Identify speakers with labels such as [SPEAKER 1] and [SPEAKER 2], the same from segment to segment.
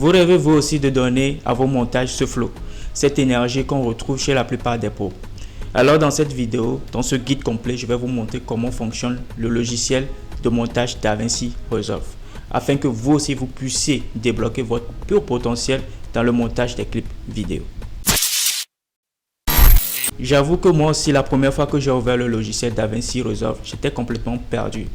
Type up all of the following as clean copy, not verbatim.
[SPEAKER 1] Vous rêvez vous aussi de donner à vos montages ce flow, cette énergie qu'on retrouve chez la plupart des pros. Alors dans cette vidéo, dans ce guide complet, je vais vous montrer comment fonctionne le logiciel de montage DaVinci Resolve, afin que vous aussi vous puissiez débloquer votre pur potentiel dans le montage des clips vidéo. J'avoue que moi aussi, la première fois que j'ai ouvert le logiciel DaVinci Resolve, j'étais complètement perdu.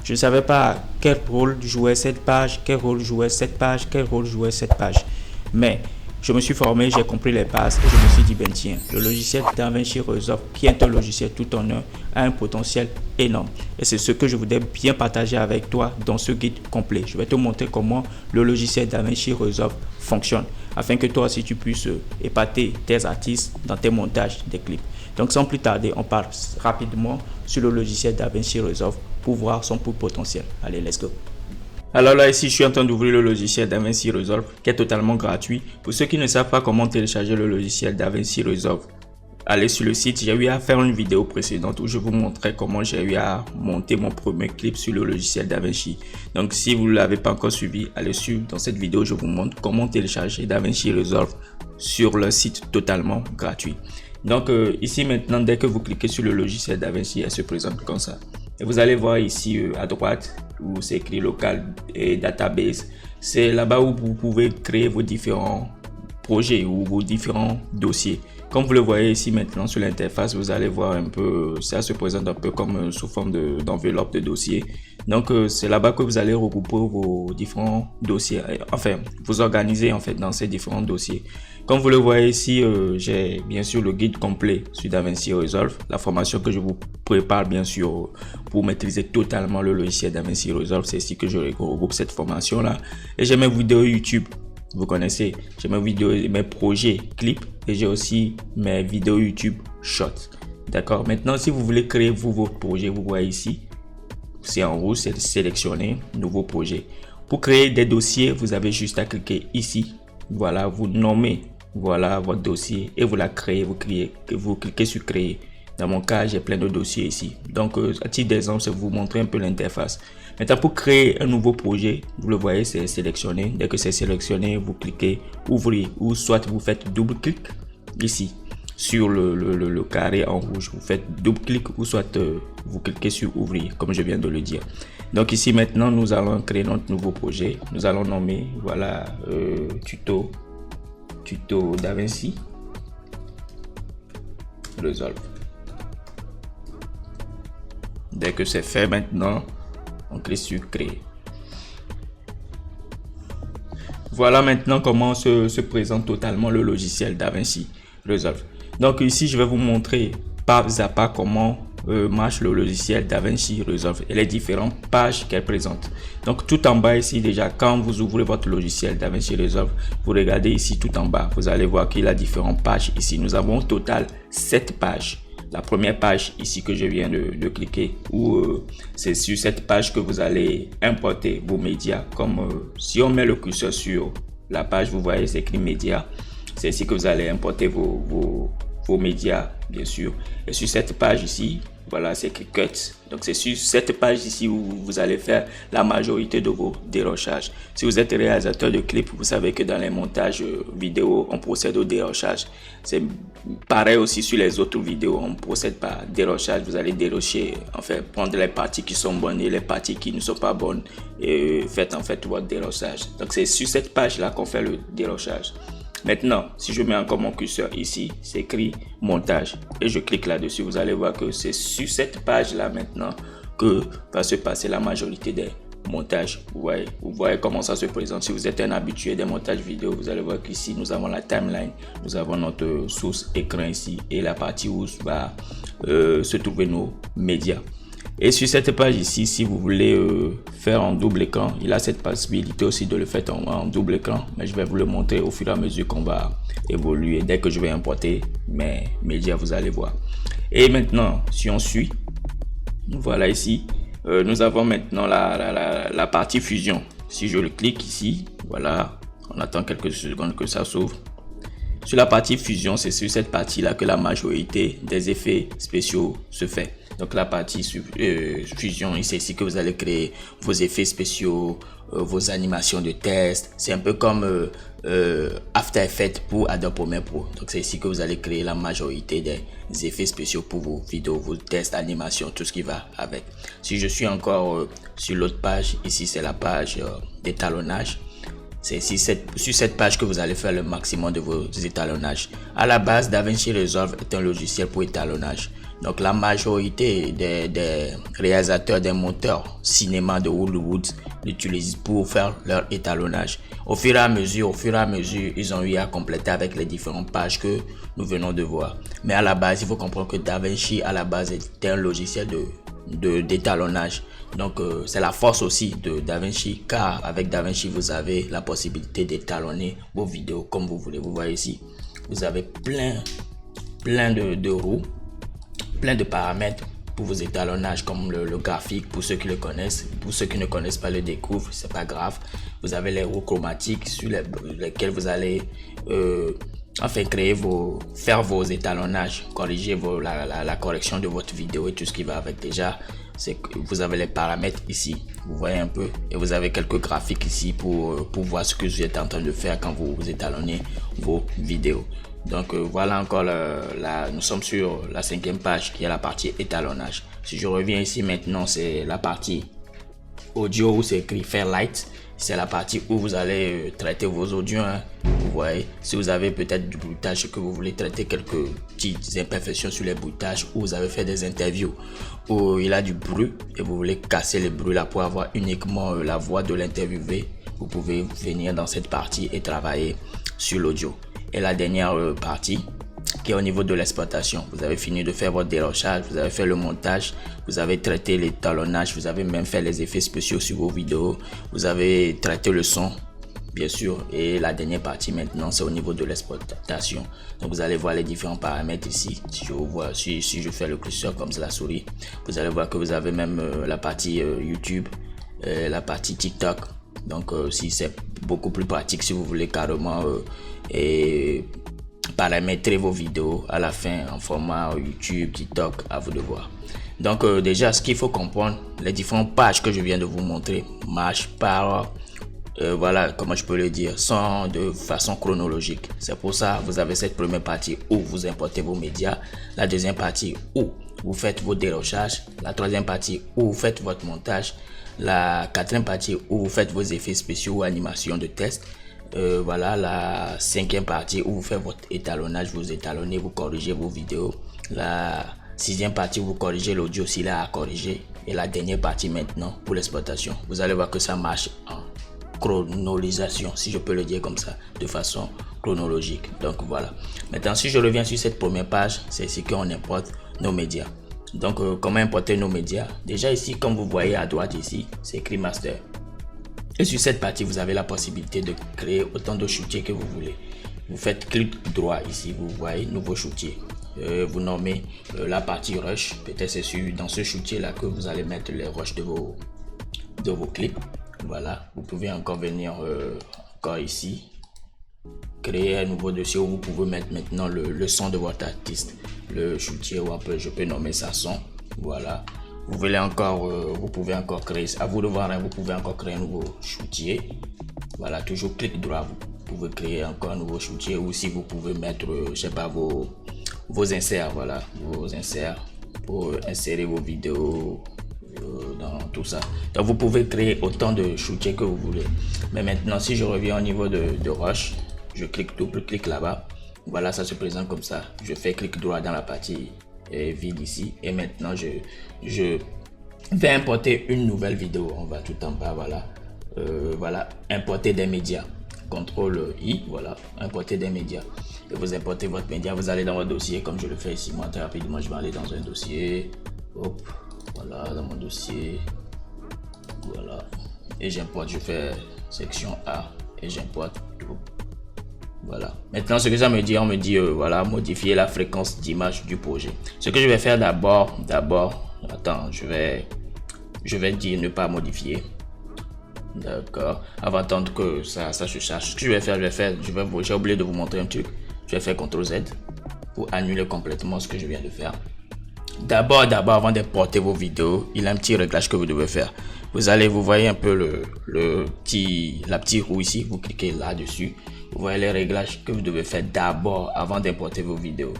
[SPEAKER 1] Je ne savais pas quel rôle jouait cette page, quel rôle jouait cette page, quel rôle jouait cette page. Mais je me suis formé, j'ai compris les bases et je me suis dit, ben tiens, le logiciel DaVinci Resolve, qui est un logiciel tout en un, a un potentiel énorme. Et c'est ce que je voudrais bien partager avec toi dans ce guide complet. Je vais te montrer comment le logiciel DaVinci Resolve fonctionne, afin que toi aussi tu puisses épater tes artistes dans tes montages des clips. Donc sans plus tarder, on part rapidement sur le logiciel DaVinci Resolve pour voir son potentiel. Allez, let's go. Alors là, ici, je suis en train d'ouvrir le logiciel DaVinci Resolve qui est totalement gratuit. Pour ceux qui ne savent pas comment télécharger le logiciel DaVinci Resolve, allez sur le site. J'ai eu à faire une vidéo précédente où je vous montrais comment j'ai eu à monter mon premier clip sur le logiciel DaVinci. Donc si vous ne l'avez pas encore suivi, allez suivre. Dans cette vidéo, je vous montre comment télécharger DaVinci Resolve sur le site totalement gratuit. Donc ici maintenant, dès que vous cliquez sur le logiciel DaVinci, elle se présente comme ça. Et vous allez voir ici à droite où c'est écrit local et database. C'est là-bas où vous pouvez créer vos différents projets ou vos différents dossiers. Comme vous le voyez ici maintenant sur l'interface, vous allez voir un peu, ça se présente un peu comme sous forme d'enveloppe de dossier. Donc c'est là-bas que vous allez regrouper vos différents dossiers, enfin vous organiser en fait dans ces différents dossiers. Comme vous le voyez ici, j'ai bien sûr le guide complet sur DaVinci Resolve, la formation que je vous prépare bien sûr pour maîtriser totalement le logiciel DaVinci Resolve. C'est ici que je regroupe cette formation là. Et j'ai mes vidéos YouTube. Vous connaissez, j'ai mes vidéos, mes projets clips et j'ai aussi mes vidéos YouTube Shorts. D'accord. Maintenant, si vous voulez créer votre projet, vous voyez ici, c'est en rouge, c'est sélectionner nouveau projet. Pour créer des dossiers, vous avez juste à cliquer ici. Voilà, vous nommez voilà votre dossier et vous la créez. Vous cliquez sur créer. Dans mon cas, j'ai plein de dossiers ici. Donc, à titre d'exemple, c'est vous montrer un peu l'interface. Maintenant, pour créer un nouveau projet, vous le voyez, c'est sélectionné. Dès que c'est sélectionné, vous cliquez ouvrir ou soit vous faites double clic ici sur le carré en rouge. Vous faites double clic ou soit vous cliquez sur ouvrir, comme je viens de le dire. Donc ici maintenant, nous allons créer notre nouveau projet. Nous allons nommer, voilà, tuto DaVinci Resolve. Dès que c'est fait maintenant, on clique sur créer. Voilà maintenant comment se présente totalement le logiciel DaVinci Resolve. Donc ici, je vais vous montrer pas à pas comment marche le logiciel DaVinci Resolve et les différentes pages qu'elle présente. Donc tout en bas ici déjà, quand vous ouvrez votre logiciel DaVinci Resolve, vous regardez ici tout en bas, vous allez voir qu'il y a différentes pages ici. Nous avons au total 7 pages. La première page ici que je viens de cliquer, où c'est sur cette page que vous allez importer vos médias. Comme si on met le curseur sur la page, vous voyez c'est écrit médias. C'est ici que vous allez importer vos médias, bien sûr. Et sur cette page ici, voilà, c'est écrit cut. Donc c'est sur cette page ici où vous allez faire la majorité de vos dérochages. Si vous êtes réalisateur de clips, vous savez que dans les montages vidéo, on procède au dérochage. C'est pareil aussi sur les autres vidéos, on procède par dérochage. Vous allez dérocher, enfin prendre les parties qui sont bonnes et les parties qui ne sont pas bonnes et faites en fait votre dérochage. Donc c'est sur cette page là qu'on fait le dérochage. Maintenant, si je mets encore mon curseur ici, c'est écrit montage et je clique là-dessus, vous allez voir que c'est sur cette page là maintenant que va se passer la majorité des montages. Vous voyez comment ça se présente. Si vous êtes un habitué des montages vidéo, vous allez voir qu'ici nous avons la timeline, nous avons notre source écran ici et la partie où va se trouver nos médias. Et sur cette page ici, si vous voulez faire en double écran, il a cette possibilité aussi de le faire en double écran, mais je vais vous le montrer au fur et à mesure qu'on va évoluer. Dès que je vais importer mes médias, vous allez voir. Et maintenant, si on suit, voilà ici, nous avons maintenant la partie fusion. Si je le clique ici, voilà, on attend quelques secondes que ça s'ouvre. Sur la partie fusion, c'est sur cette partie là que la majorité des effets spéciaux se fait.
[SPEAKER 2] Donc la partie fusion, c'est ici que vous allez créer vos effets spéciaux, vos animations de test. C'est un peu comme After Effects pour Adobe Premiere Pro. Donc c'est ici que vous allez créer la majorité des effets spéciaux pour vos vidéos, vos tests, animations, tout ce qui va avec. Si je suis encore sur l'autre page, ici c'est la page d'étalonnage. C'est ici sur cette page que vous allez faire le maximum de vos étalonnages. À la base, DaVinci Resolve est un logiciel pour étalonnage. Donc la majorité des réalisateurs, des monteurs cinéma de Hollywood l'utilisent pour faire leur étalonnage. Au fur et à mesure, ils ont eu à compléter avec les différentes pages que nous venons de voir. Mais à la base, il faut comprendre que DaVinci à la base est un logiciel d'étalonnage. Donc c'est la force aussi de DaVinci, car avec DaVinci vous avez la possibilité d'étalonner vos vidéos comme vous voulez. Vous voyez ici, vous avez plein de roues, plein de paramètres pour vos étalonnages, comme le graphique pour ceux qui le connaissent. Pour ceux qui ne connaissent pas, le découvrent, c'est pas grave. Vous avez les roues chromatiques sur lesquelles vous allez faire vos étalonnages, corriger la correction de votre vidéo et tout ce qui va avec. Déjà, c'est que vous avez les paramètres ici, vous voyez un peu, et vous avez quelques graphiques ici pour voir ce que vous êtes en train de faire quand vous étalonnez vos vidéos. Donc voilà encore nous sommes sur la 5e page qui est la partie étalonnage. Si je reviens ici maintenant, c'est la partie audio où c'est écrit Fairlight. C'est la partie où vous allez traiter vos audios, hein. Vous voyez, si vous avez peut-être du bruitage, que vous voulez traiter quelques petites imperfections sur les bruitages, ou vous avez fait des interviews où il a du bruit et vous voulez casser le bruit là pour avoir uniquement la voix de l'interviewé, vous pouvez venir dans cette partie et travailler sur l'audio. Et la dernière partie qui est au niveau de l'exploitation, vous avez fini de faire votre dérochage, vous avez fait le montage, vous avez traité l'étalonnage, vous avez même fait les effets spéciaux sur vos vidéos, vous avez traité le son bien sûr, et la dernière partie maintenant c'est au niveau de l'exploitation. Donc vous allez voir les différents paramètres ici. Si je fais le curseur comme ça, la souris, vous allez voir que vous avez même la partie YouTube, la partie TikTok. Donc si c'est beaucoup plus pratique, si vous voulez carrément paramétrer vos vidéos à la fin en format YouTube, TikTok, à vous de voir. Donc déjà, ce qu'il faut comprendre, les différentes pages que je viens de vous montrer marchent par voilà, comment je peux le dire, sont de façon chronologique. C'est pour ça vous avez cette première partie où vous importez vos médias, la deuxième partie où vous faites vos dérochages, la troisième partie où vous faites votre montage, la quatrième partie où vous faites vos effets spéciaux ou animations de test. Voilà la 5e partie où vous faites votre étalonnage, vous étalonnez, vous corrigez vos vidéos. La 6e partie où vous corrigez l'audio s'il a à corriger. Et la dernière partie maintenant pour l'exploitation. Vous allez voir que ça marche en chronologisation, si je peux le dire comme ça, de façon chronologique. Donc voilà. Maintenant, si je reviens sur cette première page, c'est ici qu'on importe nos médias. Donc comment importer nos médias? Déjà ici, comme vous voyez à droite ici, c'est écrit master. Et sur cette partie, vous avez la possibilité de créer autant de shootiers que vous voulez. Vous faites clic droit ici, vous voyez nouveau shootier. Vous nommez la partie rush. Peut-être c'est dans ce shootier là que vous allez mettre les rushs de vos clips. Voilà, vous pouvez encore venir encore ici, créer un nouveau dossier où vous pouvez mettre maintenant le son de votre artiste, le shootier, ou après je peux nommer ça son. Voilà. Vous voulez encore, vous pouvez encore créer, à vous de voir, hein, vous pouvez encore créer un nouveau shootier. Voilà, toujours clic droit, vous pouvez créer encore un nouveau shootier, ou si vous pouvez mettre, je sais pas, vos inserts, voilà, vos inserts pour insérer vos vidéos dans tout ça. Donc vous pouvez créer autant de shootiers que vous voulez. Mais maintenant, si je reviens au niveau de rush, je clique, double-clic là-bas. Voilà, ça se présente comme ça. Je fais clic droit dans la partie vide ici, et maintenant je vais importer une nouvelle vidéo. On va tout en bas, voilà, voilà, importer des médias, CTRL I, voilà, importer des médias, et vous importez votre média. Vous allez dans votre dossier comme je le fais ici. Moi très rapidement je vais aller dans un dossier, hop, voilà, dans mon dossier, voilà, et j'importe. Je fais section A et j'importe tout. Voilà. Maintenant, ce que ça me dit, on me dit, voilà, modifier la fréquence d'image du projet. Ce que je vais faire d'abord, attends, je vais dire ne pas modifier. D'accord. Avant d'attendre que ça se charge. Ce que je vais faire, j'ai oublié de vous montrer un truc. Je vais faire CTRL Z pour annuler complètement ce que je viens de faire. D'abord, avant d'importer vos vidéos, il y a un petit réglage que vous devez faire. Vous voyez un peu la petite roue ici, vous cliquez là-dessus. Vous voyez les réglages que vous devez faire d'abord avant d'importer vos vidéos.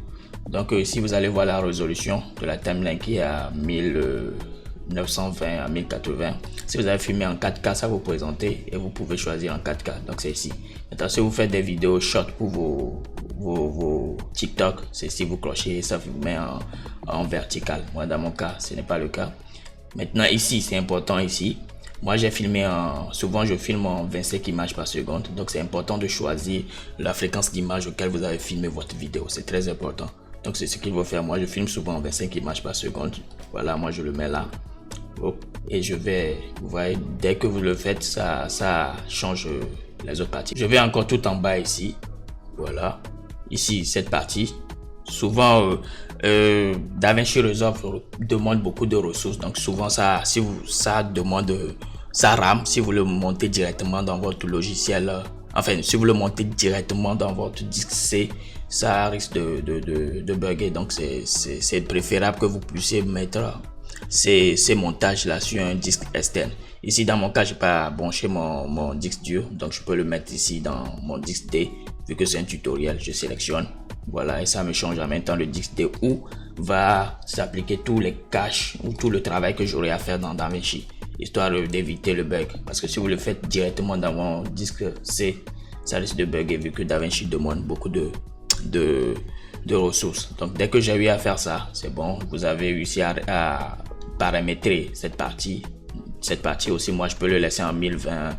[SPEAKER 2] Donc ici, vous allez voir la résolution de la timeline qui est à 1920 à 1080. Si vous avez filmé en 4K, ça vous présenter et vous pouvez choisir en 4K. Donc c'est ici. Maintenant, si vous faites des vidéos short pour vos TikTok, c'est ici, vous clochez et ça vous met en vertical. Moi, dans mon cas, ce n'est pas le cas. Maintenant, ici, c'est important ici. Moi, j'ai filmé souvent je filme en 25 images par seconde. Donc, c'est important de choisir la fréquence d'image auquel vous avez filmé votre vidéo. C'est très important. Donc, c'est ce qu'il faut faire. Moi, je filme souvent en 25 images par seconde. Voilà, moi, je le mets là. Et vous voyez, dès que vous le faites, ça change les autres parties. Je vais encore tout en bas ici. Voilà. Ici, cette partie. Souvent, DaVinci Resolve demande beaucoup de ressources. Donc, souvent, ça rame si vous le montez directement dans votre logiciel. Enfin, si vous le montez directement dans votre disque C, ça risque de bugger. Donc, c'est préférable que vous puissiez mettre ces montages là sur un disque externe. Ici, dans mon cas, j'ai pas branché mon disque dur. Donc, je peux le mettre ici dans mon disque D. Vu que c'est un tutoriel, je sélectionne. Voilà, et ça me change en même temps le disque D où va s'appliquer tous les caches ou tout le travail que j'aurai à faire dans DaVinci, histoire d'éviter le bug. Parce que si vous le faites directement dans mon disque C, ça risque de bugger vu que DaVinci demande beaucoup de ressources. Donc dès que j'ai eu à faire ça, c'est bon, vous avez réussi à paramétrer cette partie. Cette partie aussi, moi je peux le laisser en 1020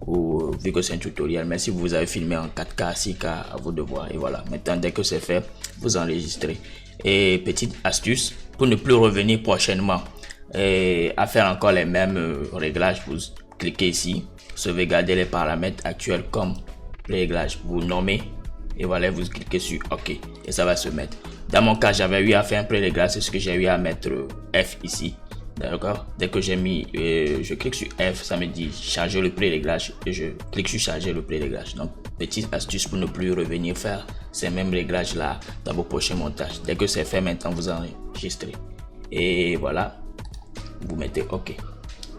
[SPEAKER 2] ou vu que c'est un tutoriel, mais si vous avez filmé en 4K, 6K, à vous de voir. Et voilà, maintenant dès que c'est fait, vous enregistrez. Et petite astuce, pour ne plus revenir prochainement et à faire encore les mêmes réglages, vous cliquez ici, sauvegarder les paramètres actuels comme réglage, vous nommez et voilà, vous cliquez sur OK et ça va se mettre. Dans mon cas, j'avais eu à faire un pré-réglage, c'est ce que j'ai eu à mettre F ici. D'accord, dès que j'ai mis, je clique sur F, ça me dit charger le pré-réglage et je clique sur charger le pré-réglage. Donc, petite astuce pour ne plus revenir faire ces mêmes réglages là dans vos prochains montages. Dès que c'est fait, maintenant vous enregistrez. Et voilà, vous mettez OK.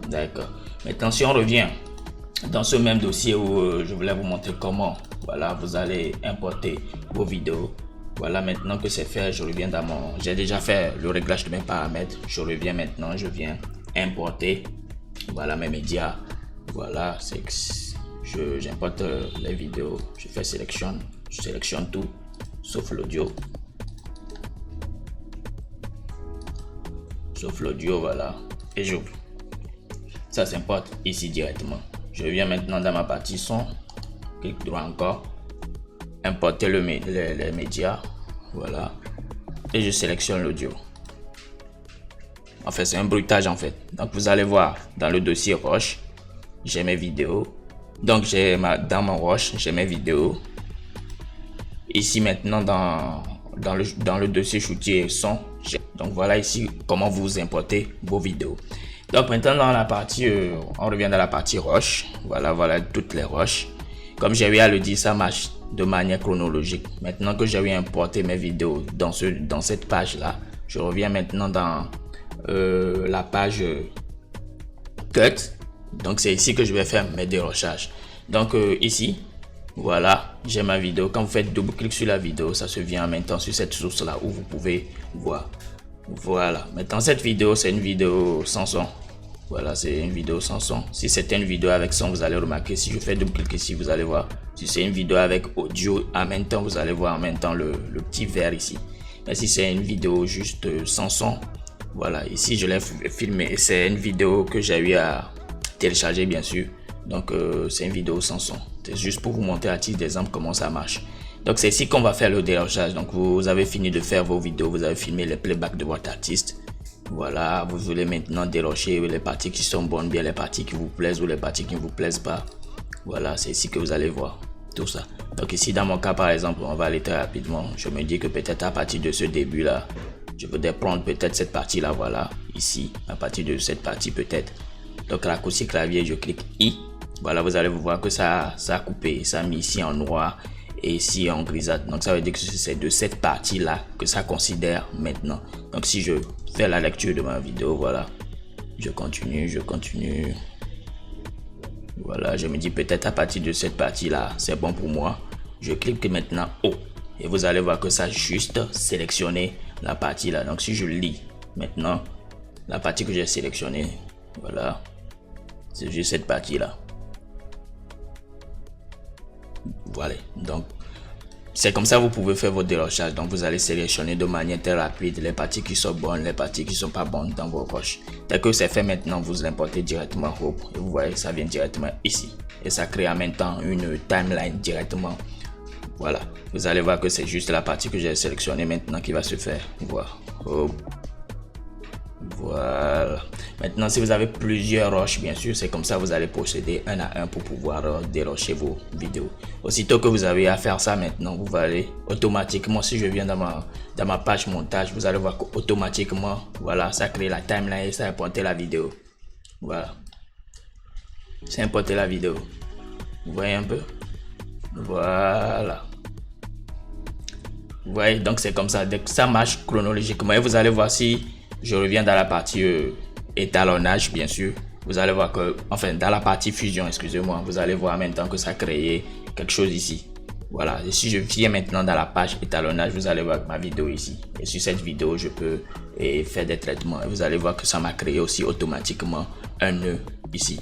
[SPEAKER 2] D'accord. Maintenant, si on revient dans ce même dossier où je voulais vous montrer comment, voilà, vous allez importer vos vidéos. Voilà, maintenant que c'est fait, je reviens dans j'ai déjà fait le réglage de mes paramètres. Je reviens maintenant, je viens importer. Voilà mes médias. Voilà, j'importe les vidéos. Je fais sélection. Je sélectionne tout, sauf l'audio. Sauf l'audio, voilà. Et j'ouvre. Ça s'importe ici directement. Je viens maintenant dans ma partie son. Clique droit encore. Importer les médias, voilà, et je sélectionne l'audio. En fait, c'est un bruitage en fait. Donc vous allez voir dans le dossier Roche, j'ai mes vidéos. Donc dans mon Roche, j'ai mes vidéos. Ici maintenant dans le dossier Shooter son, donc voilà ici comment vous importez vos vidéos. Donc maintenant dans la partie, on revient dans la partie Roche. Voilà toutes les roches. Comme j'ai eu à le dire, ça marche de manière chronologique. Maintenant que j'ai eu importé mes vidéos dans cette page là, je reviens maintenant dans la page cut. Donc c'est ici que je vais faire mes dérochages. Donc ici, voilà, j'ai ma vidéo. Quand vous faites double clic sur la vidéo, ça se vient en même temps sur cette source là où vous pouvez voir. Voilà, maintenant cette vidéo c'est une vidéo sans son. Voilà, c'est une vidéo sans son. Si c'était une vidéo avec son, vous allez remarquer. Si je fais double clic ici, vous allez voir. Si c'est une vidéo avec audio, en même temps, vous allez voir en même temps le petit vert ici. Mais si c'est une vidéo juste sans son, voilà, ici je l'ai filmé. C'est une vidéo que j'ai eu à télécharger, bien sûr. Donc, c'est une vidéo sans son. C'est juste pour vous montrer à titre d'exemple comment ça marche. Donc, c'est ici qu'on va faire le dérochage. Donc, vous avez fini de faire vos vidéos. Vous avez filmé les playbacks de votre artiste. Voilà, vous voulez maintenant dérocher les parties qui sont bonnes, bien les parties qui vous plaisent ou les parties qui ne vous plaisent pas. Voilà, c'est ici que vous allez voir tout ça. Donc ici, dans mon cas, par exemple, on va aller très rapidement. Je me dis que peut-être à partir de ce début-là, je voudrais prendre peut-être cette partie-là, voilà, ici, à partir de cette partie peut-être. Donc raccourci clavier, je clique I. Voilà, vous allez voir que ça a coupé, ça a mis ici en noir. et ici en grisâtre. Donc ça veut dire que c'est de cette partie là que ça considère maintenant. Donc si je fais la lecture de ma vidéo, voilà, je continue. Voilà, je me dis peut-être à partir de cette partie là c'est bon pour moi. Je clique maintenant haut et vous allez voir que ça a juste sélectionné la partie là. Donc si je lis maintenant la partie que j'ai sélectionnée, voilà, c'est juste cette partie là. Voilà, donc c'est comme ça vous pouvez faire votre dérochage. Donc vous allez sélectionner de manière très rapide les parties qui sont bonnes, les parties qui sont pas bonnes dans vos roches. Dès que c'est fait maintenant, vous l'importez directement et vous voyez ça vient directement ici et ça crée en même temps une timeline directement. Voilà, vous allez voir que c'est juste la partie que j'ai sélectionnée maintenant qui va se faire. Voilà. Maintenant, si vous avez plusieurs roches, bien sûr, c'est comme ça vous allez procéder un à un pour pouvoir dérocher vos vidéos. Aussitôt que vous avez à faire ça maintenant, vous allez automatiquement, si je viens dans ma page montage, vous allez voir qu'automatiquement, voilà, ça crée la timeline et ça a importé la vidéo. Voilà. C'est importé la vidéo. Vous voyez un peu? Voilà. Vous voyez, donc c'est comme ça. Dès que ça marche chronologiquement, et vous allez voir si je reviens dans la partie étalonnage, bien sûr. Vous allez voir que, enfin, dans la partie fusion, excusez-moi, vous allez voir en même temps que ça a créé quelque chose ici. Voilà. Et si je viens maintenant dans la page étalonnage, vous allez voir ma vidéo ici. Et sur cette vidéo, je peux faire des traitements. Et vous allez voir que ça m'a créé aussi automatiquement un nœud ici.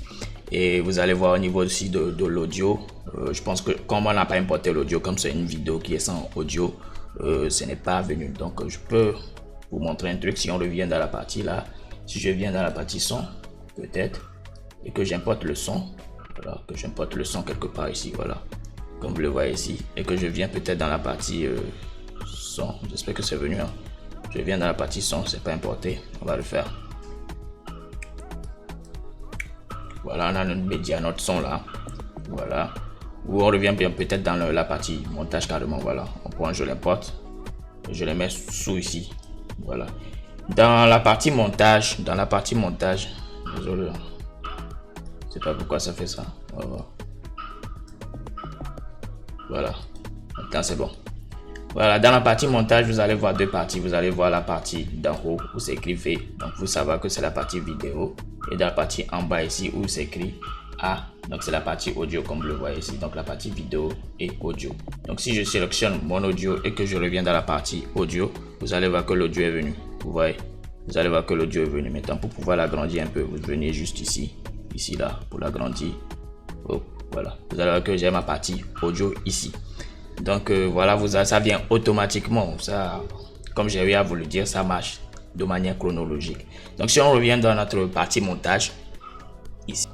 [SPEAKER 2] Et vous allez voir au niveau aussi de l'audio. Je pense que comme on n'a pas importé l'audio, comme c'est une vidéo qui est sans audio, ce n'est pas venu. Donc je peux vous montrer un truc. Si on revient dans la partie là, si je viens dans la partie son peut-être et que j'importe le son, voilà, que j'importe le son quelque part ici, voilà, comme vous le voyez ici, et que je viens peut-être dans la partie son, j'espère que c'est venu, hein. Je viens dans la partie son, c'est pas importé, on va le faire. Voilà, on a notre média, notre son là, voilà, ou on revient bien peut-être dans la partie montage carrément, voilà, on prend, je l'importe, je le mets sous ici. Voilà, dans la partie montage, désolé, je sais pas pourquoi ça fait ça. Voilà, maintenant c'est bon. Voilà, dans la partie montage, vous allez voir deux parties. Vous allez voir la partie d'en haut où c'est écrit V, donc vous savez que c'est la partie vidéo, et dans la partie en bas ici où c'est écrit A, donc c'est la partie audio comme vous le voyez ici, donc la partie vidéo et audio. Donc si je sélectionne mon audio et que je reviens dans la partie audio, vous allez voir que l'audio est venu. Vous voyez, vous allez voir que l'audio est venu. Maintenant pour pouvoir l'agrandir un peu, vous venez juste ici là pour l'agrandir. Voilà, vous allez voir que j'ai ma partie audio ici. Donc voilà, ça vient automatiquement. Ça, comme j'ai eu à vous le dire, ça marche de manière chronologique. Donc si on revient dans notre partie montage ici,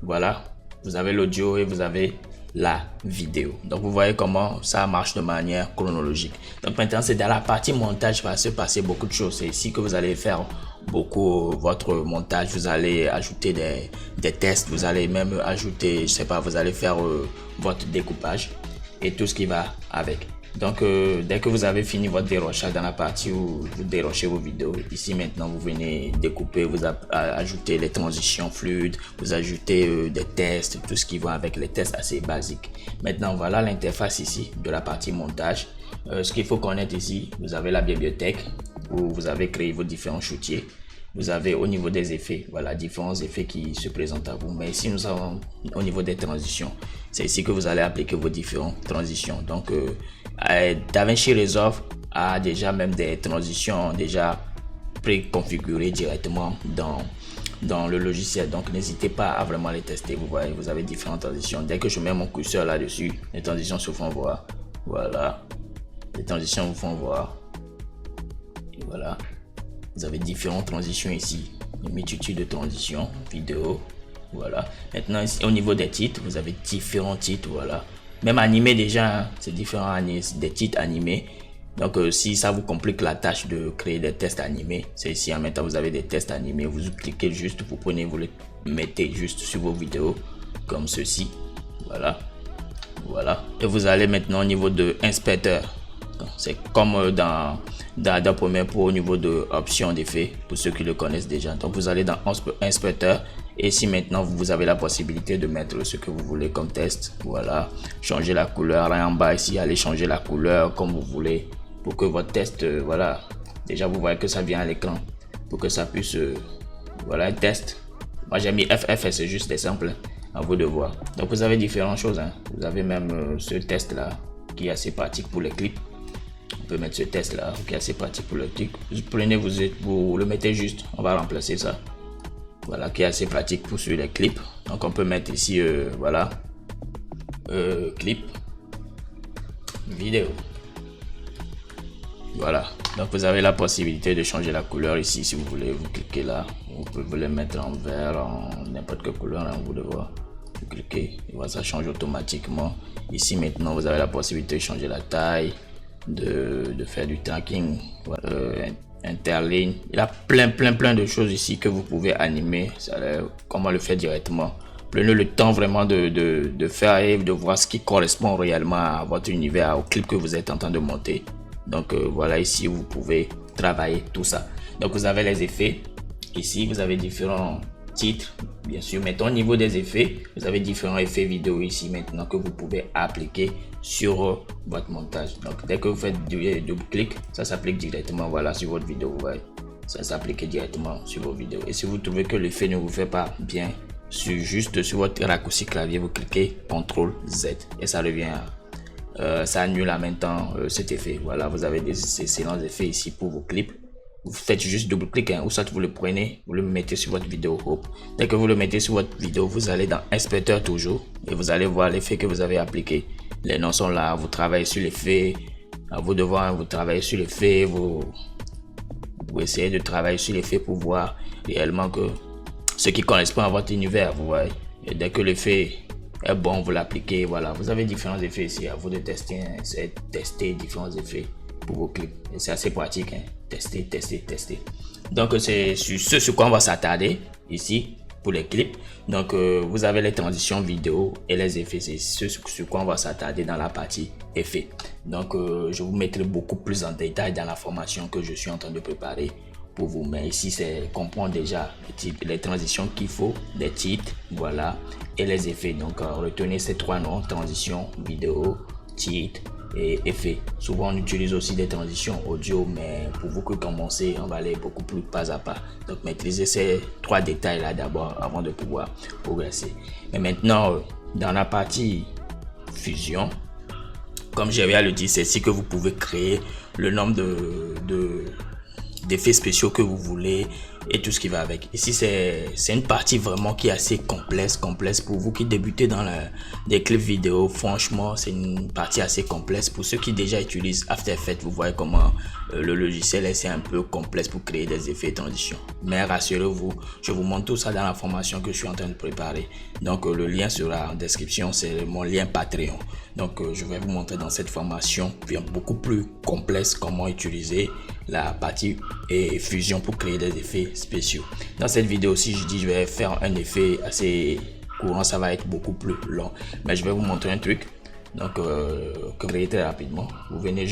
[SPEAKER 2] voilà, vous avez l'audio et vous avez la vidéo. Donc vous voyez comment ça marche de manière chronologique. Donc maintenant c'est dans la partie montage va se passer beaucoup de choses. C'est ici que vous allez faire beaucoup votre montage. Vous allez ajouter des tests, vous allez même ajouter, je sais pas, vous allez faire votre découpage et tout ce qui va avec. Donc dès que vous avez fini votre dérochage dans la partie où vous dérochez vos vidéos, ici maintenant vous venez découper, vous ajoutez les transitions fluides, vous ajoutez des tests, tout ce qui va avec les tests assez basiques. Maintenant voilà l'interface ici de la partie montage. Ce qu'il faut connaître ici, vous avez la bibliothèque où vous avez créé vos différents shootiers. Vous avez au niveau des effets, voilà, différents effets qui se présentent à vous. Mais ici, nous avons au niveau des transitions. C'est ici que vous allez appliquer vos différentes transitions. Donc, DaVinci Resolve a déjà même des transitions déjà préconfigurées directement dans le logiciel. Donc, n'hésitez pas à vraiment les tester. Vous voyez, vous avez différentes transitions. Dès que je mets mon curseur là-dessus, les transitions se font voir. Voilà, les transitions vous font voir. Et voilà. Vous avez différentes transitions ici, une multitude de transitions, vidéo, voilà. Maintenant ici au niveau des titres, vous avez différents titres, voilà. Même animés déjà, hein, c'est différents des titres animés. Donc si ça vous complique la tâche de créer des tests animés, c'est ici en même temps vous avez des tests animés. Vous cliquez juste, vous prenez, vous les mettez juste sur vos vidéos comme ceci, voilà, voilà. Et vous allez maintenant au niveau de inspecteur. C'est comme dans Premiere Pro au niveau de options d'effet pour ceux qui le connaissent déjà. Donc vous allez dans inspecteur Et ici maintenant vous avez la possibilité de mettre ce que vous voulez comme test. Voilà, changer la couleur. Là en bas ici, allez changer la couleur comme vous voulez pour que votre test, voilà, déjà vous voyez que ça vient à l'écran pour que ça puisse, voilà, un test. Moi j'ai mis FF, c'est juste des simples, à vous de voir. Donc vous avez différentes choses, hein. Vous avez même ce test là qui est assez pratique pour les clips. On peut mettre ce test là qui est assez pratique pour le clip. Vous prenez, vous le mettez juste, on va remplacer ça. Voilà, qui est assez pratique pour suivre les clips. Donc on peut mettre ici, voilà, clip, vidéo. Voilà, donc vous avez la possibilité de changer la couleur ici si vous voulez. Vous cliquez là, vous pouvez le mettre en vert, en n'importe quelle couleur, hein, vous devez voir. Vous cliquez et voilà, ça change automatiquement. Ici maintenant vous avez la possibilité de changer la taille, de faire du tracking, voilà, interligne. Il y a plein de choses ici que vous pouvez animer. Comment le faire directement. Prenez le temps vraiment de faire et de voir ce qui correspond réellement à votre univers, au clip que vous êtes en train de monter. Donc voilà, ici vous pouvez travailler tout ça. Donc vous avez les effets. Ici vous avez différents titres, bien sûr. Maintenant au niveau des effets, vous avez différents effets vidéo ici maintenant que vous pouvez appliquer sur votre montage. Donc dès que vous faites double clic, ça s'applique directement, voilà, sur votre vidéo. Vous voyez, ça s'applique directement sur vos vidéos. Et si vous trouvez que l'effet ne vous fait pas bien, juste sur votre raccourci clavier, vous cliquez CTRL Z et ça revient à ça annule en même temps cet effet. Voilà, vous avez des excellents effets ici pour vos clips. Vous faites juste double clic, hein, ou soit vous le prenez, vous le mettez sur votre vidéo. Hop. Dès que vous le mettez sur votre vidéo, vous allez dans inspecteur toujours et vous allez voir l'effet que vous avez appliqué. Les noms sont là, vous travaillez sur l'effet. À vous de voir, vous travaillez sur l'effet, vous essayez de travailler sur l'effet pour voir réellement que ce qui correspond à votre univers, vous voyez. Et dès que l'effet est bon, vous l'appliquez. Voilà, vous avez différents effets ici. À vous de tester, hein, tester différents effets pour vos clips. Et c'est assez pratique, hein. Tester. Donc c'est sur quoi on va s'attarder ici pour les clips. Donc vous avez les transitions vidéo et les effets. C'est sur quoi on va s'attarder dans la partie effets. Donc je vous mettrai beaucoup plus en détail dans la formation que je suis en train de préparer pour vous. Mais ici c'est comprendre déjà les transitions qu'il faut, les titres, voilà, et les effets. Donc retenez ces trois noms: transition, vidéo, titre et effet. Souvent on utilise aussi des transitions audio, mais pour vous que commencez, on va aller beaucoup plus pas à pas. Donc maîtrisez ces trois détails là d'abord avant de pouvoir progresser. Mais maintenant dans la partie fusion, comme j'avais à le dire, c'est ici que vous pouvez créer le nombre d'effets spéciaux que vous voulez et tout ce qui va avec. Ici c'est une partie vraiment qui est assez complexe pour vous qui débutez dans des clips vidéo. Franchement c'est une partie assez complexe. Pour ceux qui déjà utilisent After Effects, vous voyez comment le logiciel est un peu complexe pour créer des effets et transitions. Mais rassurez-vous, je vous montre tout ça dans la formation que je suis en train de préparer. Donc le lien sera en description, c'est mon lien Patreon. Donc je vais vous montrer dans cette formation bien beaucoup plus complexe comment utiliser la partie et fusion pour créer des effets spéciaux. Dans cette vidéo aussi, je vais faire un effet assez courant, ça va être beaucoup plus long, mais je vais vous montrer un truc. Donc créer très rapidement. Vous venez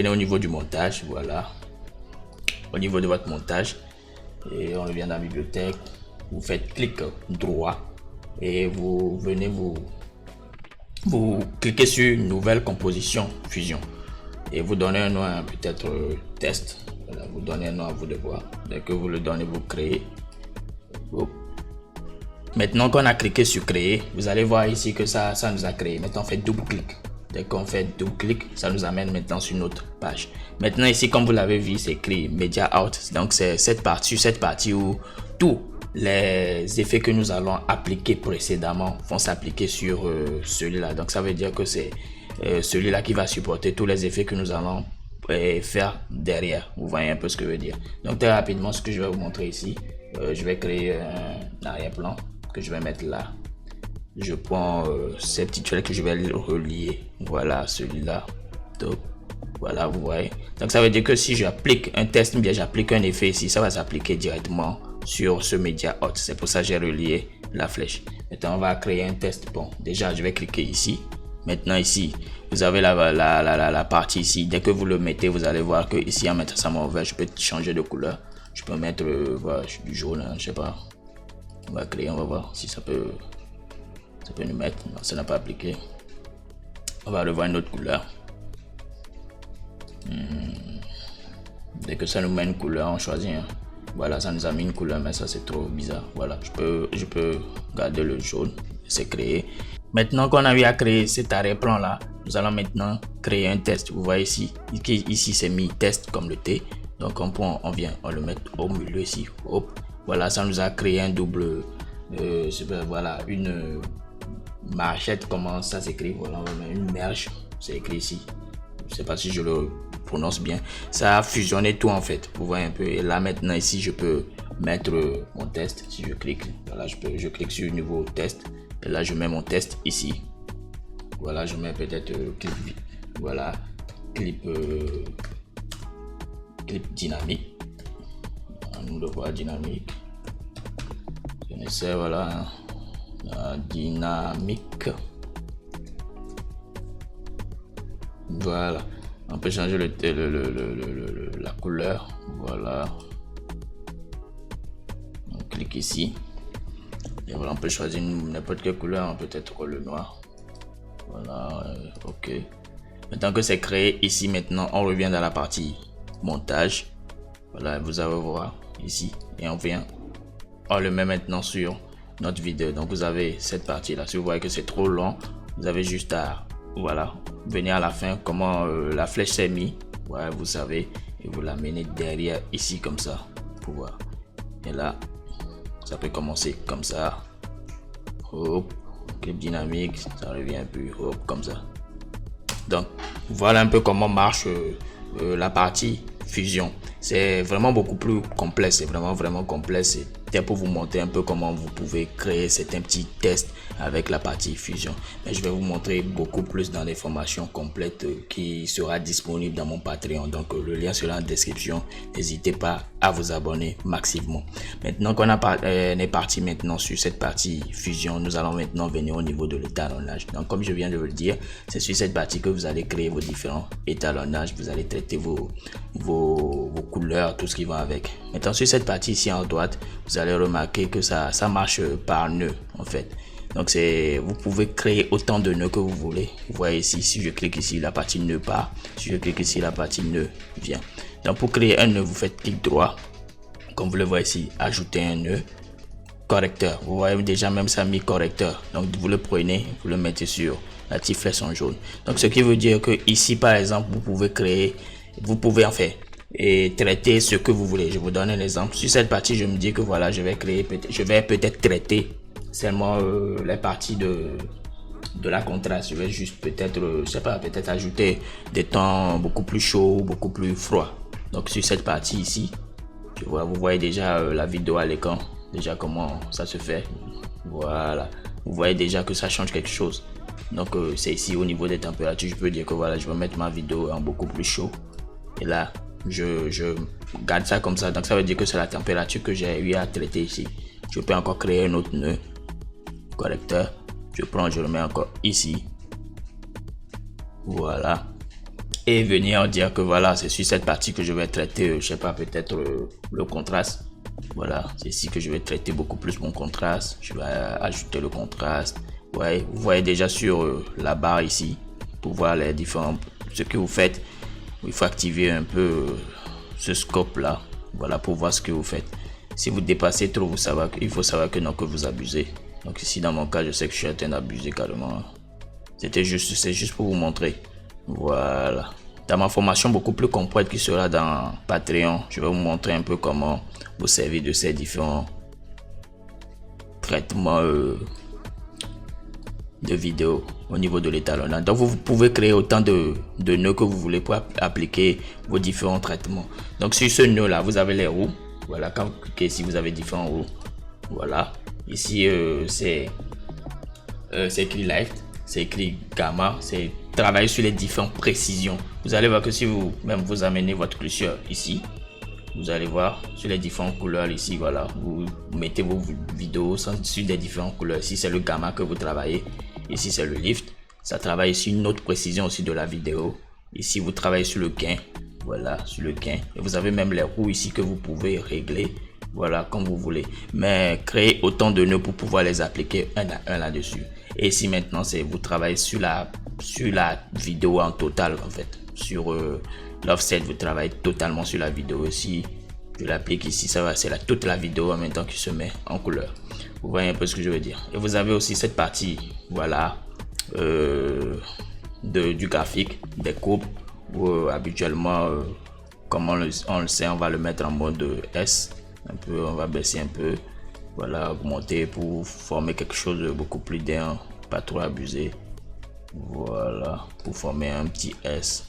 [SPEAKER 2] au niveau du montage, voilà, au niveau de votre montage, et on revient dans la bibliothèque, vous faites clic droit et vous venez vous cliquez sur nouvelle composition fusion et vous donnez un nom, peut-être test. Voilà, vous donnez un nom à vous de voir. Dès que vous le donnez, vous créez. Maintenant qu'on a cliqué sur créer, vous allez voir ici que ça nous a créé. Maintenant on fait double clic. Dès qu'on fait double clic, ça nous amène maintenant sur notre page. Maintenant ici, comme vous l'avez vu, c'est écrit Media Out. Donc c'est cette partie où tous les effets que nous allons appliquer précédemment vont s'appliquer sur celui-là. Donc ça veut dire que c'est celui-là qui va supporter tous les effets que nous allons faire derrière. Vous voyez un peu ce que je veux dire. Donc très rapidement, ce que je vais vous montrer ici, je vais créer un arrière-plan que je vais mettre là. Je prends cette titulaire que je vais relier. Voilà, celui-là. Donc voilà, vous voyez. Donc ça veut dire que si j'applique un test, bien j'applique un effet ici, ça va s'appliquer directement sur ce Media Out. C'est pour ça que j'ai relié la flèche. Maintenant on va créer un test. Bon, déjà je vais cliquer ici. Maintenant ici vous avez la partie ici. Dès que vous le mettez, vous allez voir que ici en mettant ça en vert, je peux changer de couleur. Je peux mettre voilà, du jaune, hein, je sais pas. On va créer, on va voir si ça peut nous mettre. Non, ça n'a pas appliqué. On va revoir une autre couleur. Dès que ça nous met une couleur, on choisit. Hein. Voilà, ça nous a mis une couleur, mais ça c'est trop bizarre. Voilà, je peux garder le jaune. C'est créé. Maintenant qu'on a eu à créer cet arrière-plan là, nous allons maintenant créer un test. Vous voyez ici c'est mis test comme le T. Donc on vient, on le met au milieu ici. Hop. Voilà, ça nous a créé un double, voilà, une marchette, comment ça s'écrit. Voilà, on met une merge, c'est écrit ici. Je sais pas si je le prononce bien. Ça a fusionné tout en fait. Vous voyez un peu. Et là maintenant ici, je peux mettre mon test. Si je clique, voilà, je clique sur nouveau test. Et là, je mets mon test ici. Voilà, je mets peut-être clip. Voilà, clip dynamique. On le voit dynamique. Je essaie, voilà, dynamique. Voilà, on peut changer la couleur. Voilà, on clique ici. Et voilà, on peut choisir n'importe quelle couleur, peut-être le noir. Voilà, ok. Maintenant que c'est créé ici, maintenant on revient dans la partie montage. Voilà, vous allez voir ici et on le met maintenant sur notre vidéo. Donc vous avez cette partie là. Si vous voyez que c'est trop long, vous avez juste à voilà venir à la fin comment la flèche s'est mise. Voilà, vous savez, et vous l'amenez derrière ici comme ça pour voir. Et là, ça peut commencer comme ça. Hop, clip dynamique, ça revient un peu hop comme ça. Donc voilà un peu comment marche la partie fusion. C'est vraiment beaucoup plus complexe, c'est vraiment complexe. C'était pour vous montrer un peu comment vous pouvez créer certains petits tests avec la partie fusion. Mais je vais vous montrer beaucoup plus dans les formations complètes qui sera disponible dans mon Patreon. Donc le lien sera en description. N'hésitez pas à vous abonner massivement. Maintenant qu'on est parti maintenant sur cette partie fusion, nous allons maintenant venir au niveau de l'étalonnage. Donc comme je viens de le dire, c'est sur cette partie que vous allez créer vos différents étalonnages. Vous allez traiter vos couleurs, tout ce qui va avec. Maintenant sur cette partie ici en droite, vous allez remarquer que ça marche par nœud en fait. Donc vous pouvez créer autant de nœuds que vous voulez. Vous voyez ici, si je clique ici, la partie nœud part. Si je clique ici, la partie nœud vient. Donc pour créer un nœud, vous faites clic droit. Comme vous le voyez ici, ajouter un nœud. Correcteur. Vous voyez déjà même ça mis correcteur. Donc vous le prenez, vous le mettez sur la petite flèche en jaune. Donc ce qui veut dire que ici par exemple, vous pouvez en fait et traiter ce que vous voulez. Je vous donne un exemple. Sur cette partie, je me dis que voilà, je vais peut-être traiter seulement les parties de la contraste. Je vais juste peut-être, je sais pas, peut-être ajouter des temps beaucoup plus chauds, beaucoup plus froids. Donc sur cette partie ici, vous voyez déjà la vidéo à l'écran, déjà comment ça se fait. Voilà, vous voyez déjà que ça change quelque chose. Donc c'est ici au niveau des températures, je peux dire que voilà, je vais mettre ma vidéo en beaucoup plus chaud. Et là, je garde ça comme ça. Donc ça veut dire que c'est la température que j'ai eu à traiter ici. Je peux encore créer un autre nœud correcteur. Je le mets encore ici. Voilà. Et venir dire que voilà, c'est sur cette partie que je vais traiter, je sais pas, peut-être le contraste. Voilà, c'est ici que je vais traiter beaucoup plus mon contraste. Je vais ajouter le contraste. Ouais, vous voyez déjà sur la barre ici, pour voir les différents, ce que vous faites. Il faut activer un peu ce scope là, voilà, pour voir ce que vous faites. Si vous dépassez trop, il faut savoir que non, que vous abusez. Donc ici dans mon cas, je sais que je suis en train d'abuser carrément. C'est juste pour vous montrer. Voilà. Dans ma formation beaucoup plus complète qui sera dans Patreon, je vais vous montrer un peu comment vous servir de ces différents traitements de vidéos au niveau de l'étalonnage. Donc vous pouvez créer autant de nœuds que vous voulez pour appliquer vos différents traitements. Donc sur ce nœud là, vous avez les roues. Voilà, quand vous cliquez ici, vous avez différents roues. Voilà. Ici c'est écrit live, c'est écrit gamma, c'est travailler sur les différentes précisions. Vous allez voir que si vous amenez votre curseur ici, vous allez voir sur les différentes couleurs ici, voilà, vous mettez vos vidéos sur des différentes couleurs. Ici c'est le gamma que vous travaillez, ici c'est le lift, ça travaille sur une autre précision aussi de la vidéo. Ici vous travaillez sur le gain, voilà, sur le gain. Et vous avez même les roues ici que vous pouvez régler, voilà, comme vous voulez. Mais créez autant de nœuds pour pouvoir les appliquer un à un là-dessus. Et ici maintenant, c'est vous travaillez sur la vidéo en total en fait. Sur l'offset, vous travaillez totalement sur la vidéo. Ici, je l'applique ici, ça va, c'est toute la vidéo en même temps qui se met en couleur. Vous voyez un peu ce que je veux dire. Et vous avez aussi cette partie, voilà, du graphique, des courbes, où habituellement, comme on le sait, on va le mettre en mode S. Un peu, on va baisser un peu, voilà, augmenter pour former quelque chose de beaucoup plus dense, pas trop abusé. Voilà, pour former un petit S.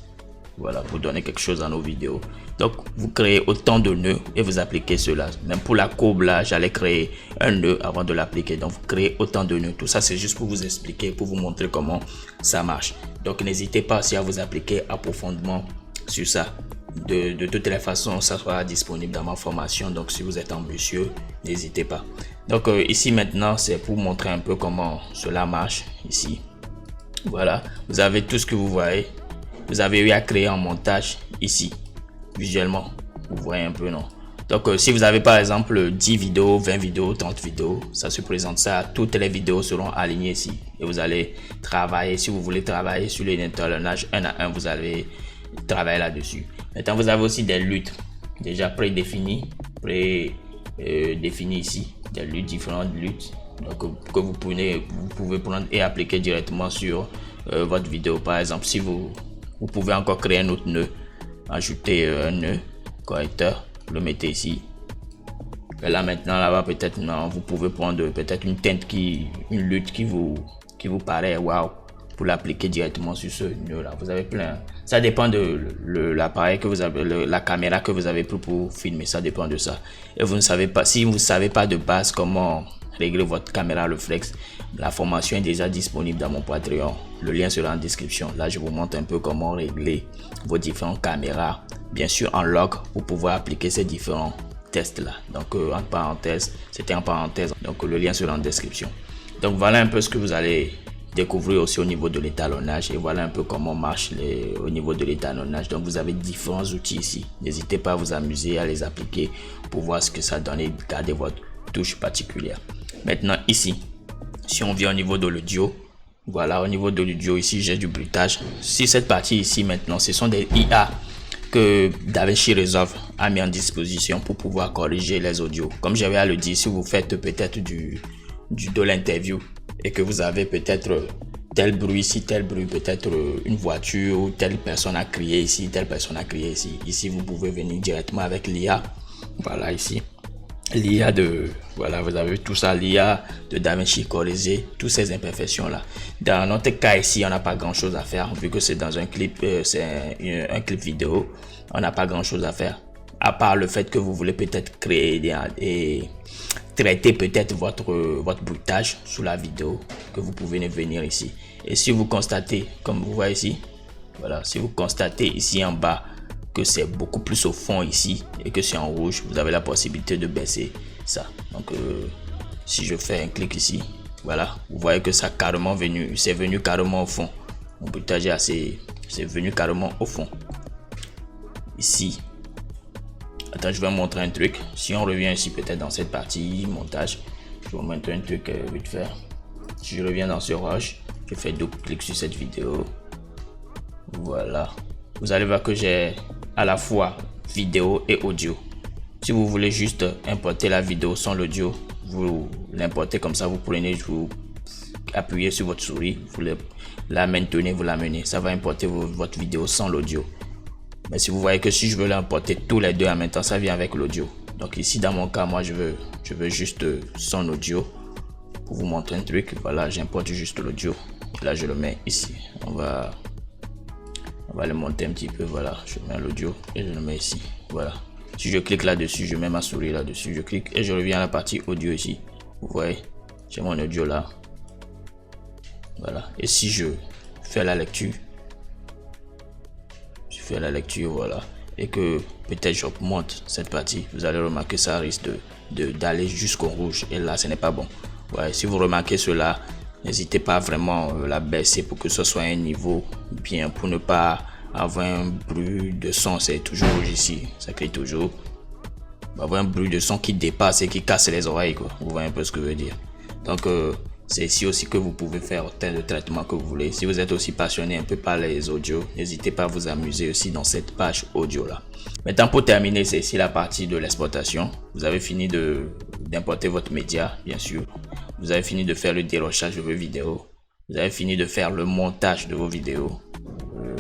[SPEAKER 2] Voilà, pour donner quelque chose à nos vidéos. Donc, vous créez autant de nœuds et vous appliquez cela. Même pour la courbe là, j'allais créer un nœud avant de l'appliquer. Donc, vous créez autant de nœuds. Tout ça, c'est juste pour vous expliquer, pour vous montrer comment ça marche. Donc, n'hésitez pas aussi à vous appliquer approfondément sur ça. De toutes les façons, ça sera disponible dans ma formation. Donc, si vous êtes ambitieux, n'hésitez pas. Donc, ici maintenant, c'est pour montrer un peu comment cela marche ici. Voilà, vous avez tout ce que vous voyez. Vous avez eu à créer un montage ici, visuellement. Vous voyez un peu, non? Donc, si vous avez par exemple 10 vidéos, 20 vidéos, 30 vidéos, ça se présente ça. Toutes les vidéos seront alignées ici. Et vous allez travailler, si vous voulez travailler sur les étalonnages un à un, vous allez travailler là-dessus. Maintenant, vous avez aussi des luttes déjà prédéfinies, définies ici. Des luttes, différentes luttes. Donc, que vous pouvez prendre et appliquer directement sur votre vidéo. Par exemple, si vous pouvez encore créer un autre nœud, ajouter un nœud correcteur, le mettez ici. Et là maintenant, là-bas peut-être non, vous pouvez prendre peut-être une teinte une lutte qui vous paraît waouh, pour l'appliquer directement sur ce nœud là. Vous avez plein. Ça dépend de l'appareil que vous avez, la caméra que vous avez pris pour filmer. Ça dépend de ça. Et vous ne savez pas, si vous ne savez pas de base comment régler votre caméra reflex, la formation est déjà disponible dans mon Patreon. Le lien sera en description. Là, je vous montre un peu comment régler vos différentes caméras, bien sûr en log, pour pouvoir appliquer ces différents tests là. Donc en parenthèse, c'était en parenthèse. Donc le lien sera en description. Donc voilà un peu ce que vous allez découvrir aussi au niveau de l'étalonnage, et voilà un peu comment marche au niveau de l'étalonnage. Donc vous avez différents outils ici. N'hésitez pas à vous amuser à les appliquer pour voir ce que ça donne et garder votre touche particulière. Maintenant ici, si on vient au niveau de l'audio, voilà, au niveau de l'audio ici j'ai du bruitage. Si cette partie ici maintenant, ce sont des IA que DaVinci Resolve a mis en disposition pour pouvoir corriger les audios. Comme j'avais à le dire, si vous faites peut-être de l'interview et que vous avez peut-être tel bruit ici, tel bruit, peut-être une voiture, ou telle personne a crié ici, telle personne a crié ici. Ici vous pouvez venir directement avec l'IA. Voilà ici. L'IA voilà, vous avez tout ça, l'IA de DaVinci corriger toutes ces imperfections là. Dans notre cas ici, on n'a pas grand chose à faire vu que c'est dans un clip, c'est un clip vidéo. On n'a pas grand chose à faire à part le fait que vous voulez peut-être créer et traiter peut-être votre bruitage sous la vidéo, que vous pouvez venir ici. Et si vous constatez, comme vous voyez ici, voilà, si vous constatez ici en bas que c'est beaucoup plus au fond ici et que c'est en rouge, vous avez la possibilité de baisser ça. Donc si je fais un clic ici, voilà, vous voyez que ça carrément c'est venu carrément au fond. Mon bruitage c'est venu carrément au fond ici. Attends, je vais vous montrer un truc. Si on revient ici peut-être dans cette partie montage, je vais vous montrer un truc vite fait. Si je reviens dans ce rush, je fais double clic sur cette vidéo, voilà, vous allez voir que j'ai à la fois vidéo et audio. Si vous voulez juste importer la vidéo sans l'audio, vous l'importez comme ça. Vous prenez, vous appuyez sur votre souris, vous la maintenez, vous l'amenez, ça va importer votre vidéo sans l'audio. Mais si vous voyez que si je veux l'importer tous les deux en même temps, ça vient avec l'audio. Donc ici dans mon cas, moi je veux juste sans audio. Pour vous montrer un truc, voilà, j'importe juste l'audio. Là je le mets ici. On va le monter un petit peu, voilà, je mets l'audio et je le mets ici, voilà. Si je clique là-dessus, je mets ma souris là-dessus, je clique et je reviens à la partie audio ici. Vous voyez, j'ai mon audio là, voilà. Et si je fais la lecture, voilà, et que peut-être j'augmente cette partie, vous allez remarquer ça risque d'aller jusqu'au rouge, et là ce n'est pas bon. Ouais, si vous remarquez cela, n'hésitez pas vraiment à la baisser pour que ce soit un niveau bien, pour ne pas avoir un bruit de son, c'est toujours ici, ça crie toujours. Avoir un bruit de son qui dépasse et qui casse les oreilles, quoi. Vous voyez un peu ce que je veux dire. Donc c'est ici aussi que vous pouvez faire autant de traitements que vous voulez. Si vous êtes aussi passionné un peu par les audios, n'hésitez pas à vous amuser aussi dans cette page audio là. Maintenant, pour terminer, c'est ici la partie de l'exportation. Vous avez fini d'importer votre média, bien sûr. Vous avez fini de faire le dérochage de vos vidéos. Vous avez fini de faire le montage de vos vidéos,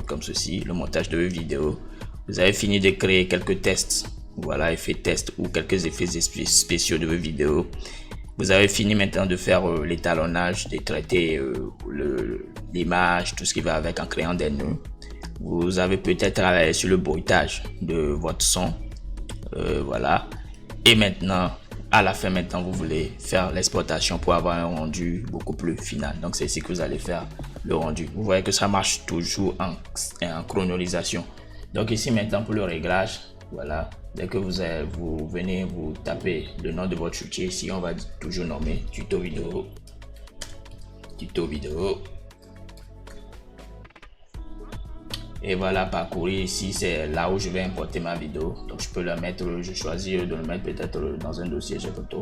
[SPEAKER 2] comme ceci, le montage de vos vidéos. Vous avez fini de créer quelques tests, voilà, effets test ou quelques effets spéciaux de vos vidéos. Vous avez fini maintenant de faire l'étalonnage, de traiter l'image, tout ce qui va avec en créant des nœuds. Vous avez peut-être travaillé sur le bruitage de votre son, voilà. Et maintenant, à la fin, maintenant, vous voulez faire l'exportation pour avoir un rendu beaucoup plus final. Donc, c'est ici que vous allez faire le rendu. Vous voyez que ça marche toujours en chronolisation. Donc, ici, maintenant, pour le réglage, voilà. Dès que vous venez, vous tapez le nom de votre fichier. Ici, on va toujours nommer tuto vidéo. Tuto vidéo. Et voilà, parcourir ici, c'est là où je vais importer ma vidéo. Donc, je peux la mettre, je choisis de le mettre peut-être dans un dossier photo.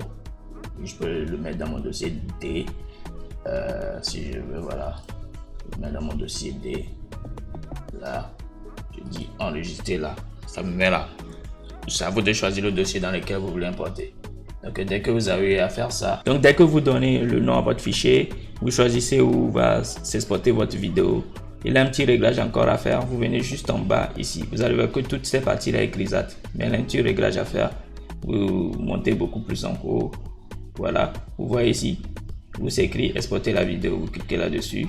[SPEAKER 2] Je peux le mettre dans mon dossier D. Si je veux, voilà. Je le mets dans mon dossier D. Là, je dis enregistrer là. Ça me met là. C'est à vous de choisir le dossier dans lequel vous voulez importer. Donc, dès que vous avez à faire ça, donc dès que vous donnez le nom à votre fichier, vous choisissez où va s'exporter votre vidéo. Il y a un petit réglage encore à faire. Vous venez juste en bas ici. Vous allez voir que toutes ces parties-là est grisâtre. Mais il y a un petit réglage à faire. Vous montez beaucoup plus en haut. Voilà. Vous voyez ici. Vous s'écrit exporter la vidéo. Vous cliquez là-dessus.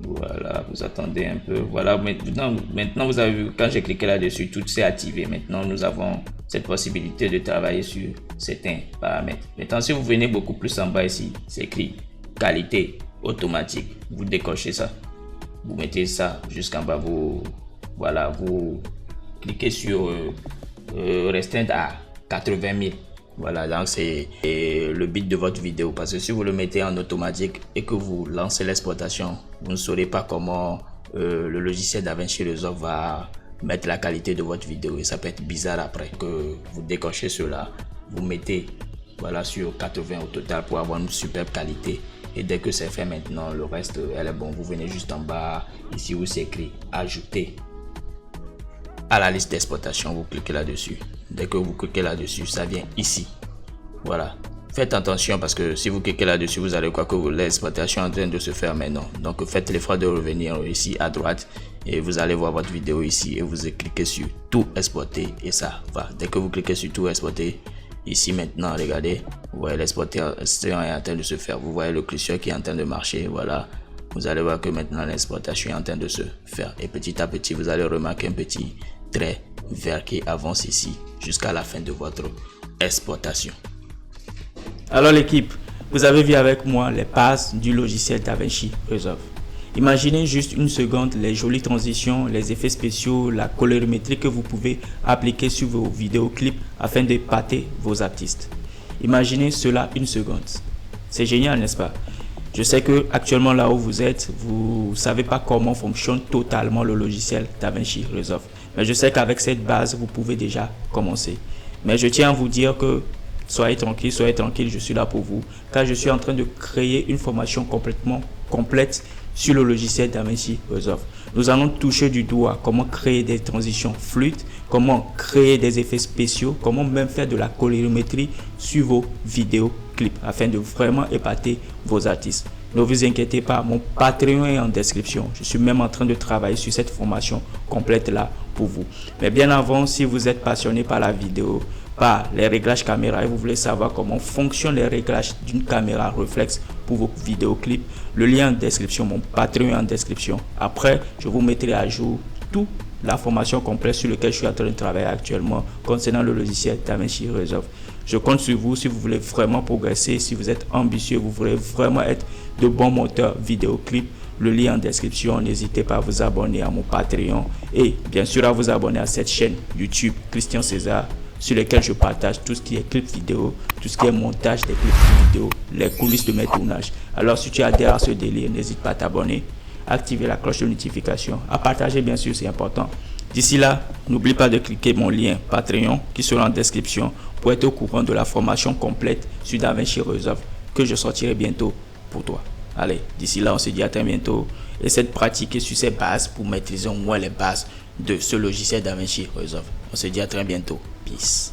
[SPEAKER 2] Voilà. Vous attendez un peu. Voilà. Maintenant, vous avez vu, quand j'ai cliqué là-dessus, tout s'est activé. Maintenant, nous avons cette possibilité de travailler sur certains paramètres. Maintenant, si vous venez beaucoup plus en bas ici, c'est écrit qualité automatique. Vous décochez ça. Vous mettez ça jusqu'en bas, vous cliquez sur restreindre à 80 000. Voilà, donc c'est le but de votre vidéo. Parce que si vous le mettez en automatique et que vous lancez l'exportation, vous ne saurez pas comment le logiciel DaVinci Resolve va mettre la qualité de votre vidéo. Et ça peut être bizarre après que vous décochez cela. Vous mettez sur 80 au total pour avoir une superbe qualité. Et dès que c'est fait maintenant, le reste, elle est bon. Vous venez juste en bas, ici où c'est écrit ajouter à la liste d'exportation. Vous cliquez là-dessus. Dès que vous cliquez là-dessus, ça vient ici. Voilà. Faites attention parce que si vous cliquez là-dessus, vous allez croire que l'exportation est en train de se faire maintenant. Donc faites l'effort de revenir ici à droite et vous allez voir votre vidéo ici et vous cliquez sur tout exporter et ça va. Dès que vous cliquez sur tout exporter, ici maintenant, regardez, vous voyez l'exportation est en train de se faire. Vous voyez le curseur qui est en train de marcher. Voilà, vous allez voir que maintenant l'exportation est en train de se faire. Et petit à petit, vous allez remarquer un petit trait vert qui avance ici jusqu'à la fin de votre exportation.
[SPEAKER 1] Alors l'équipe, vous avez vu avec moi les bases du logiciel DaVinci Resolve. Imaginez juste une seconde les jolies transitions, les effets spéciaux, la colorimétrie que vous pouvez appliquer sur vos vidéoclips afin d'épater vos artistes. Imaginez cela une seconde. C'est génial, n'est-ce pas? Je sais que actuellement là où vous êtes, vous ne savez pas comment fonctionne totalement le logiciel DaVinci Resolve. Mais je sais qu'avec cette base, vous pouvez déjà commencer. Mais je tiens à vous dire que soyez tranquille, je suis là pour vous. Car je suis en train de créer une formation complètement complète sur le logiciel DaVinci Resolve. Nous allons toucher du doigt comment créer des transitions fluides, comment créer des effets spéciaux, comment même faire de la colorimétrie sur vos vidéoclips afin de vraiment épater vos artistes. Ne vous inquiétez pas, mon Patreon est en description. Je suis même en train de travailler sur cette formation complète là pour vous. Mais bien avant, si vous êtes passionné par la vidéo, par les réglages caméra et vous voulez savoir comment fonctionnent les réglages d'une caméra réflexe pour vos vidéoclips, le lien en description, mon Patreon est en description. Après, je vous mettrai à jour toute la formation complète sur laquelle je suis en train de travailler actuellement concernant le logiciel DaVinci Resolve. Je compte sur vous si vous voulez vraiment progresser, si vous êtes ambitieux, vous voulez vraiment être de bons monteurs vidéoclips. Le lien en description, n'hésitez pas à vous abonner à mon Patreon et bien sûr à vous abonner à cette chaîne YouTube Christian César, sur lesquels je partage tout ce qui est clips vidéo, tout ce qui est montage des clips vidéo, les coulisses de mes tournages. Alors si tu adhères à ce délire, n'hésite pas à t'abonner, à activer la cloche de notification, à partager bien sûr, c'est important. D'ici là, n'oublie pas de cliquer mon lien Patreon qui sera en description pour être au courant de la formation complète sur DaVinci Resolve que je sortirai bientôt pour toi. Allez, d'ici là, on se dit à très bientôt. Essaie de pratiquer sur ces bases pour maîtriser au moins les bases de ce logiciel DaVinci Resolve. On se dit à très bientôt. Peace.